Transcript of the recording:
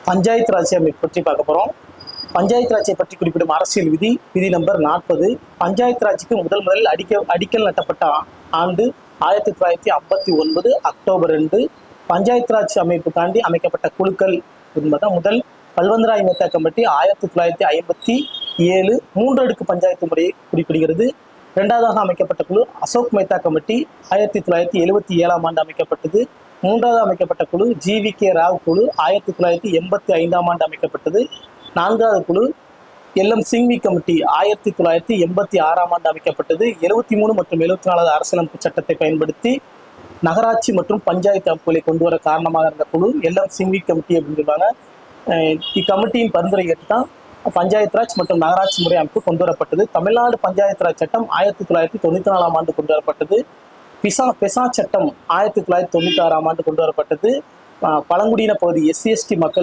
பஞ்சாயத்து ராஜ் அமைப்பு பற்றி பார்க்க போகிறோம். பஞ்சாயத்து ராஜை பற்றி குறிப்பிடும் அரசியல் விதி நம்பர் 40. பஞ்சாயத்து ராஜுக்கு முதலில் அடிக்கல் நட்டப்பட்ட ஆண்டு 1959 அக்டோபர் 2. பஞ்சாயத்து ராஜ் அமைப்புக்காண்டி அமைக்கப்பட்ட குழுக்கள் என்பது முதல் பல்வந்தராய் மேத்தா கமிட்டி 1957 3 அடுக்கு பஞ்சாயத்து முறையை குறிப்பிடுகிறது. இரண்டாவதாக அமைக்கப்பட்ட குழு அசோக் மேத்தா கமிட்டி 1977 ஆண்டு அமைக்கப்பட்டது. மூன்றாவது அமைக்கப்பட்ட குழு GVK ராவ் குழு 1985 ஆண்டு அமைக்கப்பட்டது. நான்காவது குழு LM சிங்வி கமிட்டி 1986 ஆண்டு அமைக்கப்பட்டது. 73 மற்றும் 74 அரசியலமைப்பு சட்டத்தை பயன்படுத்தி நகராட்சி மற்றும் பஞ்சாயத்து அமைப்புகளை கொண்டு வர காரணமாக இருந்த குழு LM சிங்வி கமிட்டி அப்படின்னு சொல்லுவாங்க. இக்கமிட்டியின் பரிந்துரை ஏற்று தான் பஞ்சாயத்து ராஜ் மற்றும் நகராட்சி முறை அமைப்பு கொண்டு வரப்பட்டது. தமிழ்நாடு பஞ்சாயத்து ராஜ் சட்டம் 1994 ஆண்டு கொண்டு வரப்பட்டது. பெசா சட்டம் 1996 ஆண்டு கொண்டு வரப்பட்டது. பழங்குடியின பகுதி SC ST மக்கள்